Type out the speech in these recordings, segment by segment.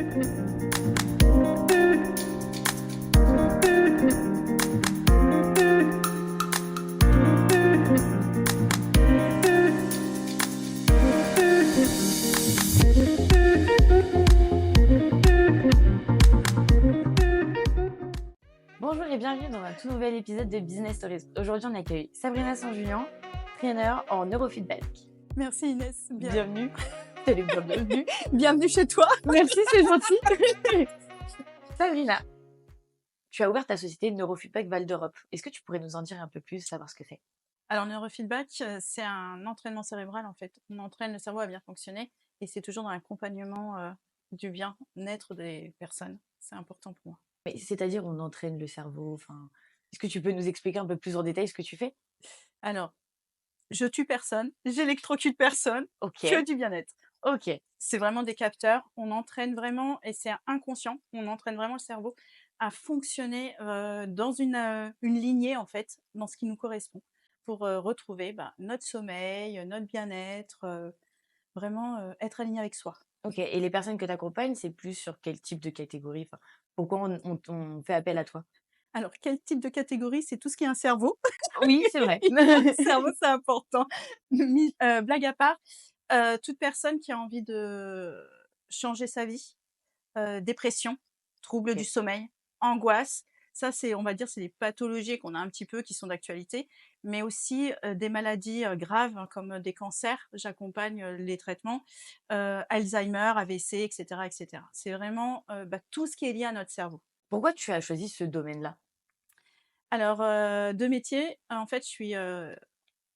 Bonjour et bienvenue dans un tout nouvel épisode de Business Stories. Aujourd'hui, on accueille Sabrina Saint-Julien, trainer en neurofeedback. Merci Inès. Bienvenue. Salut, bienvenue. Bienvenue chez toi. Merci, c'est gentil. Sabrina, tu as ouvert ta société Neurofeedback Val d'Europe. Est-ce que tu pourrais nous en dire un peu plus, savoir ce que c'est? Alors, neurofeedback, c'est un entraînement cérébral en fait. On entraîne le cerveau à bien fonctionner et c'est toujours dans l'accompagnement du bien-être des personnes. C'est important pour moi. Mais c'est-à-dire, on entraîne le cerveau. Est-ce que tu peux nous expliquer un peu plus en détail ce que tu fais? Alors, je tue personne, j'électrocute personne, Ok. que du bien-être. Ok. C'est vraiment des capteurs. On entraîne vraiment, et c'est inconscient, on entraîne vraiment le cerveau à fonctionner dans une lignée en fait, dans ce qui nous correspond, pour retrouver notre sommeil, notre bien-être, vraiment être aligné avec soi. Ok. Et les personnes que tu accompagnes, c'est plus sur quel type de catégorie? Pourquoi on fait appel à toi? Alors, quel type de catégorie? C'est tout ce qui est un cerveau. Oui, c'est vrai. Le cerveau, c'est important. Blague à part, toute personne qui a envie de changer sa vie, dépression, troubles du Ok. sommeil, angoisse, ça c'est, on va dire, c'est des pathologies qu'on a un petit peu, qui sont d'actualité, mais aussi des maladies graves hein, comme des cancers. J'accompagne les traitements, Alzheimer, AVC, etc., etc. C'est vraiment tout ce qui est lié à notre cerveau. Pourquoi tu as choisi ce domaine-là? Alors, de métier, en fait, je suis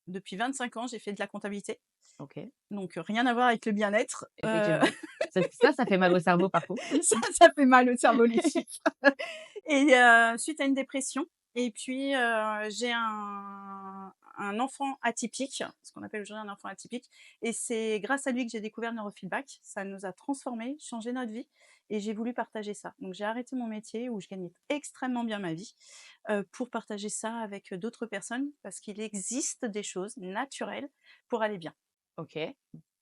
depuis 25 ans, j'ai fait de la comptabilité. Ok. Donc, rien à voir avec le bien-être. Effectivement. Ça fait mal au cerveau par contre. Ça fait mal au cerveau, les chiffres. Et suite à une dépression, et puis j'ai un enfant atypique, ce qu'on appelle aujourd'hui un enfant atypique, et c'est grâce à lui que j'ai découvert le neurofeedback. Ça nous a transformés, changé notre vie, et j'ai voulu partager ça. Donc j'ai arrêté mon métier où je gagnais extrêmement bien ma vie pour partager ça avec d'autres personnes, parce qu'il existe des choses naturelles pour aller bien. Ok.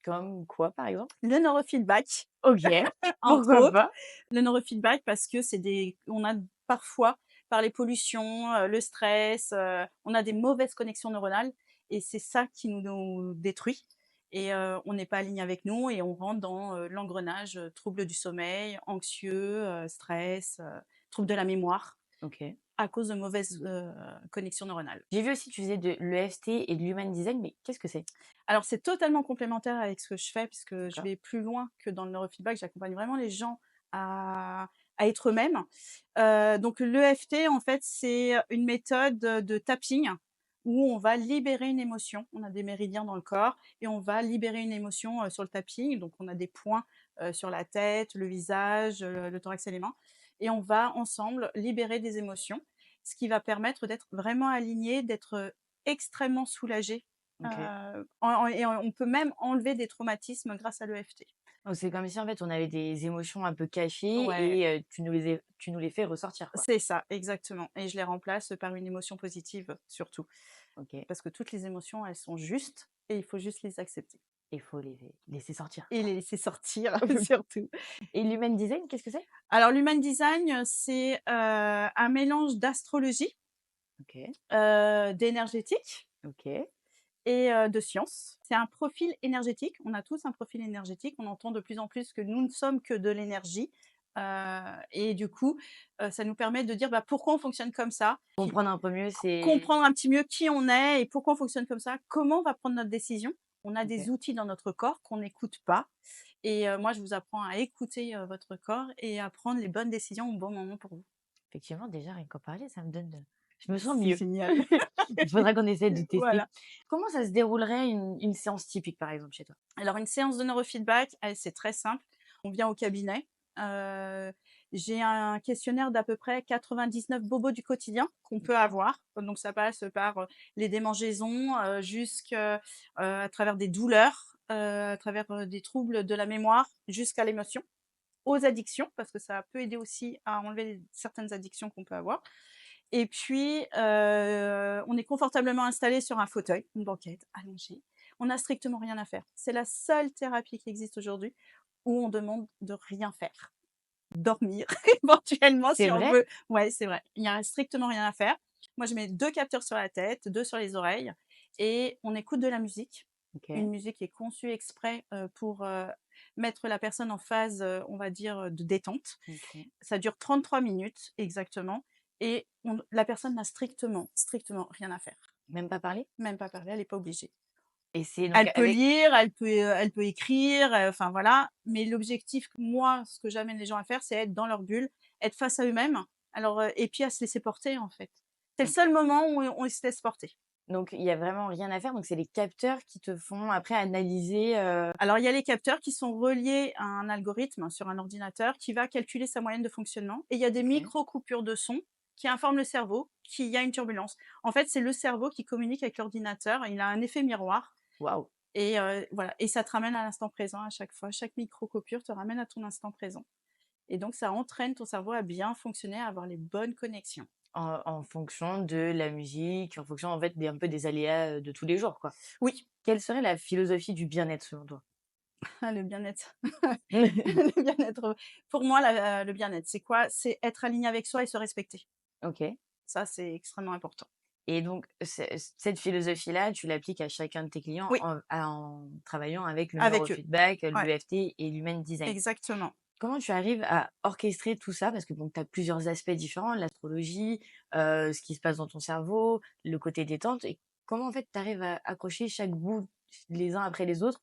Comme quoi, par exemple? Le neurofeedback, Ok. entre Pourquoi autres. pas? Le neurofeedback parce que on a parfois, par les pollutions, le stress, on a des mauvaises connexions neuronales et c'est ça qui nous détruit et on n'est pas aligné avec nous et on rentre dans l'engrenage, troubles du sommeil, anxieux, stress, troubles de la mémoire Ok. à cause de mauvaises connexions neuronales. J'ai vu aussi que tu faisais de l'EFT et de l'human design, mais qu'est-ce que c'est? Alors c'est totalement complémentaire avec ce que je fais puisque je D'accord. vais plus loin que dans le neurofeedback. J'accompagne vraiment les gens à être eux-mêmes. Donc l'EFT, en fait, c'est une méthode de tapping où on va libérer une émotion. On a des méridiens dans le corps et on va libérer une émotion sur le tapping. Donc on a des points sur la tête, le visage, le thorax et les mains. Et on va ensemble libérer des émotions, ce qui va permettre d'être vraiment aligné, d'être extrêmement soulagé. Ok. Et on peut même enlever des traumatismes grâce à l'EFT. Donc c'est comme si en fait on avait des émotions un peu cachées Ouais, et tu nous les fais ressortir, quoi. c'est ça, exactement. Et je les remplace par une émotion positive surtout. Ok. Parce que toutes les émotions, elles sont justes et il faut juste les accepter. Il faut les laisser sortir, Et quoi. les laisser sortir surtout. Et l'human design, qu'est-ce que c'est? Alors l'human design, c'est un mélange d'astrologie, Ok. d'énergétique Ok. et de science. C'est un profil énergétique. On a tous un profil énergétique. On entend de plus en plus que nous ne sommes que de l'énergie. Et du coup, ça nous permet de dire pourquoi on fonctionne comme ça, Comprendre un peu mieux, c'est... comprendre un petit mieux qui on est et pourquoi on fonctionne comme ça, comment on va prendre notre décision. On a des Ok. outils dans notre corps qu'on n'écoute pas. Et moi, je vous apprends à écouter votre corps et à prendre les bonnes décisions au bon moment pour vous. Effectivement, déjà, rien qu'en parler, ça me donne... Je me sens C'est mieux. génial. Il faudra qu'on essaie de tester. Voilà. Comment ça se déroulerait une séance typique, par exemple, chez toi? Alors, une séance de neurofeedback, c'est très simple. On vient au cabinet. J'ai un questionnaire d'à peu près 99 bobos du quotidien qu'on peut avoir. Donc, ça passe par les démangeaisons jusqu'à à travers des douleurs, à travers des troubles de la mémoire, jusqu'à l'émotion, aux addictions, parce que ça peut aider aussi à enlever certaines addictions qu'on peut avoir. Et puis, on est confortablement installé sur un fauteuil, une banquette, allongé. On n'a strictement rien à faire. C'est la seule thérapie qui existe aujourd'hui où on demande de rien faire. dormir éventuellement C'est si on vrai? veut. Ouais, c'est vrai. Il n'y a strictement rien à faire. Moi, je mets 2 capteurs sur la tête, 2 sur les oreilles et on écoute de la musique. Une OK, musique qui est conçue exprès, pour, mettre la personne en phase, on va dire, de détente. OK. Ça dure 33 minutes exactement et la personne n'a strictement rien à faire. Même pas parler? Même pas parler, elle est pas obligée. Et c'est donc Elle peut avec lire, elle peut écrire, enfin voilà, mais l'objectif, moi, ce que j'amène les gens à faire, c'est être dans leur bulle, être face à eux-mêmes, alors, et puis à se laisser porter, en fait. C'est le OK. seul moment où on se laisse porter. Donc il y a vraiment rien à faire, donc c'est les capteurs qui te font après analyser, Alors il y a les capteurs qui sont reliés à un algorithme sur un ordinateur qui va calculer sa moyenne de fonctionnement et il y a des OK. micro coupures de son qui informent le cerveau qu'il y a une turbulence. En fait, c'est le cerveau qui communique avec l'ordinateur, il a un effet miroir Waouh! et voilà et ça te ramène à l'instant présent à chaque fois. Chaque micro coupure te ramène à ton instant présent et donc ça entraîne ton cerveau à bien fonctionner, à avoir les bonnes connexions. En fonction de la musique, en fonction, en fait, des un peu des aléas, de tous les jours, quoi. Oui, Quelle serait la philosophie du bien-être selon toi? le bien-être. Le bien-être, pour moi, le bien-être, c'est quoi? C'est être aligné avec soi et se respecter. OK. Ça, c'est extrêmement important. Et donc cette philosophie-là, tu l'appliques à chacun de tes clients Oui, en travaillant avec le avec eux. neurofeedback, Ouais, l'EFT et l'human design. exactement. Comment tu arrives à orchestrer tout ça? Parce que bon, tu as plusieurs aspects différents, l'astrologie, ce qui se passe dans ton cerveau, le côté détente et comment en fait tu arrives à accrocher chaque bout les uns après les autres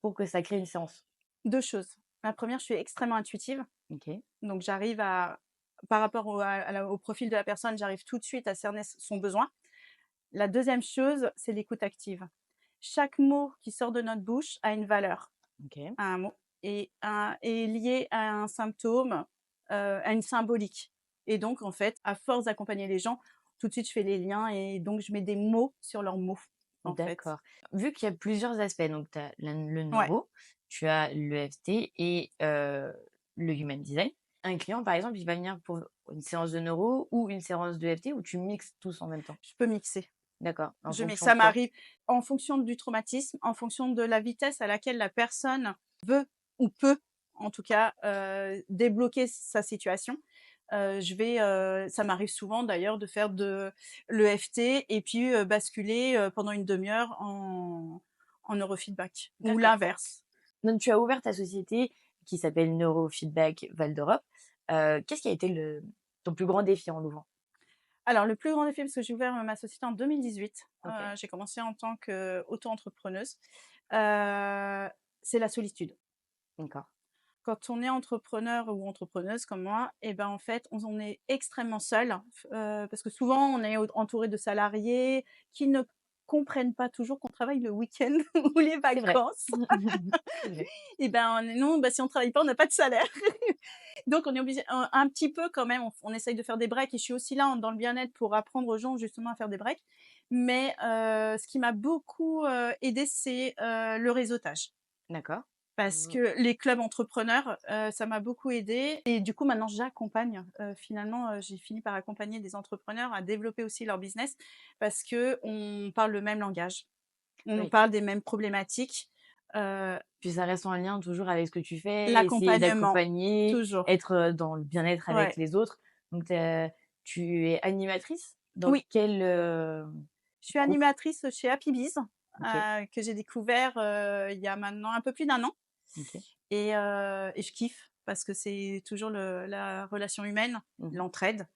pour que ça crée une séance? 2 choses. La première, je suis extrêmement intuitive, OK, donc j'arrive à par rapport au profil de la personne, j'arrive tout de suite à cerner son besoin. La deuxième chose, c'est l'écoute active. Chaque mot qui sort de notre bouche a une valeur, OK, a un mot est lié à un symptôme, à une symbolique et donc en fait, à force d'accompagner les gens, tout de suite, je fais les liens et donc je mets des mots sur leurs mots, en fait. d'accord. Vu qu'il y a plusieurs aspects, donc tu as le Ouais, neuro, tu as l'EFT et le human design. Un client, par exemple, il va venir pour une séance de neuro ou une séance d'EFT ou tu mixes tous en même temps? je peux mixer. D'accord, en Mais fonction ça de quoi? m'arrive en fonction du traumatisme, en fonction de la vitesse à laquelle la personne veut ou peut, en tout cas, débloquer sa situation. Ça m'arrive souvent d'ailleurs de faire de l'EFT et puis, basculer, pendant une demi heure en neurofeedback ou D'accord. l'inverse. Donc tu as ouvert ta société qui s'appelle Neurofeedback Val d'Europe. Qu'est-ce qui a été ton plus grand défi en l'ouvrant? Alors le plus grand défi, parce que j'ai ouvert, ma société en 2018, OK, j'ai commencé en tant qu'auto-entrepreneuse, heu, c'est la solitude. d'accord. Quand on est entrepreneur ou entrepreneuse comme moi et ben, en fait, on est extrêmement seul, parce que souvent on est entouré de salariés qui ne comprennent pas toujours qu'on travaille le week-end ou les C'est vrai. vacances C'est vrai. et ben, nous, bah, si on travaille pas, on n'a pas de salaire. Donc on est obligé un petit peu quand même, on essaye de faire des breaks et je suis aussi là dans le bien-être pour apprendre aux gens justement à faire des breaks. Mais ce qui m'a beaucoup, aidée, c'est, le réseautage. D'accord. Parce Mmh. que les clubs entrepreneurs, ça m'a beaucoup aidée et du coup maintenant j'accompagne, finalement, j'ai fini par accompagner des entrepreneurs à développer aussi leur business parce qu'on parle le même langage. On Oui. parle des mêmes problématiques, heu, Puis ça reste en lien toujours avec ce que tu fais, essayer l'accompagnement, d'accompagner, toujours. être, dans le bien-être avec Ouais. les autres. Donc tu es animatrice? Dans Oui, quel, je suis groupe? animatrice chez Happy Biz, OK, que j'ai découvert, il y a maintenant un peu plus d'1 an OK. et je kiffe parce que c'est toujours la relation humaine, Mmh. l'entraide.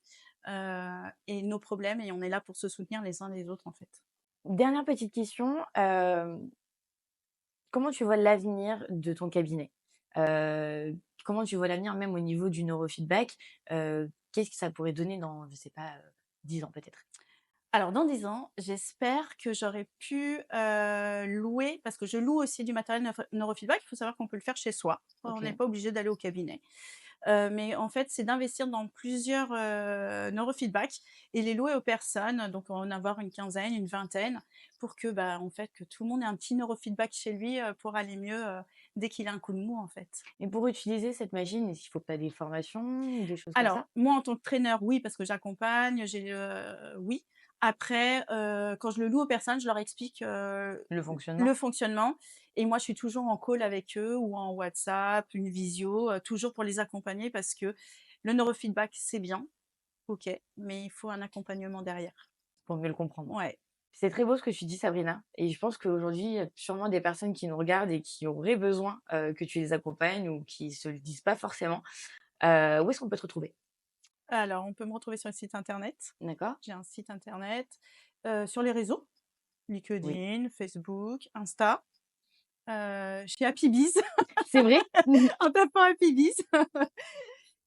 Et nos problèmes et on est là pour se soutenir les uns les autres, en fait. Dernière petite question, comment tu vois l'avenir de ton cabinet? Comment tu vois l'avenir même au niveau du neurofeedback? Qu'est-ce que ça pourrait donner dans, je sais pas, 10 ans peut-être? Alors dans 10 ans, j'espère que j'aurai pu, louer parce que je loue aussi du matériel neurofeedback. Il faut savoir qu'on peut le faire chez soi. On n'est OK, pas obligé d'aller au cabinet. Mais en fait, c'est d'investir dans plusieurs, neurofeedback et les louer aux personnes, donc en avoir une quinzaine, une vingtaine pour que, bah, en fait, que tout le monde ait un petit neurofeedback chez lui, pour aller mieux, dès qu'il a un coup de mou, en fait. et pour utiliser cette machine, est-ce qu'il faut que tu as des formations ou des choses comme ça? Alors, moi, en tant que traîneur, oui, parce que j'accompagne, oui. Après, quand je le loue aux personnes, je leur explique, Le fonctionnement? le fonctionnement et moi, je suis toujours en call avec eux ou en WhatsApp, une visio, toujours pour les accompagner parce que le neurofeedback, c'est bien, OK, mais il faut un accompagnement derrière. Pour mieux le comprendre. Ouais. C'est très beau ce que tu dis, Sabrina, et je pense qu'aujourd'hui, il y a sûrement des personnes qui nous regardent et qui auraient besoin, que tu les accompagnes ou qui se le disent pas forcément. Où est-ce qu'on peut te retrouver? Alors, on peut me retrouver sur le site internet. D'accord? J'ai un site internet, sur les réseaux, Oui. LinkedIn, Facebook, Insta, chez Happybiz, C'est vrai? en tapant Happybiz.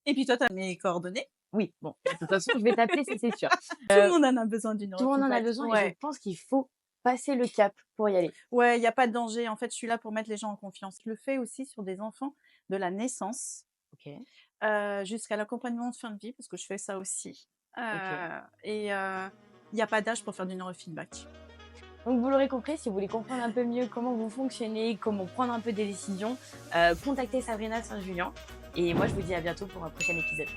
Et puis toi, tu as mes coordonnées. Oui, bon, de toute façon, je vais t'appeler, ça c'est sûr. Tout le Heu, monde en a besoin du Tout le monde en a neurofeedback. besoin et je Ouais. pense qu'il faut passer le cap pour y aller. Ouais, il y a pas de danger. En fait, je suis là pour mettre les gens en confiance. Je le fais aussi sur des enfants de la naissance, OK, jusqu'à l'accompagnement de fin de vie, parce que je fais ça aussi. OK. Il y a pas d'âge pour faire du neurofeedback. Donc vous l'aurez compris, si vous voulez comprendre un peu mieux comment vous fonctionnez, comment prendre un peu des décisions, contactez Sabrina Saint-Julien et moi je vous dis à bientôt pour un prochain épisode.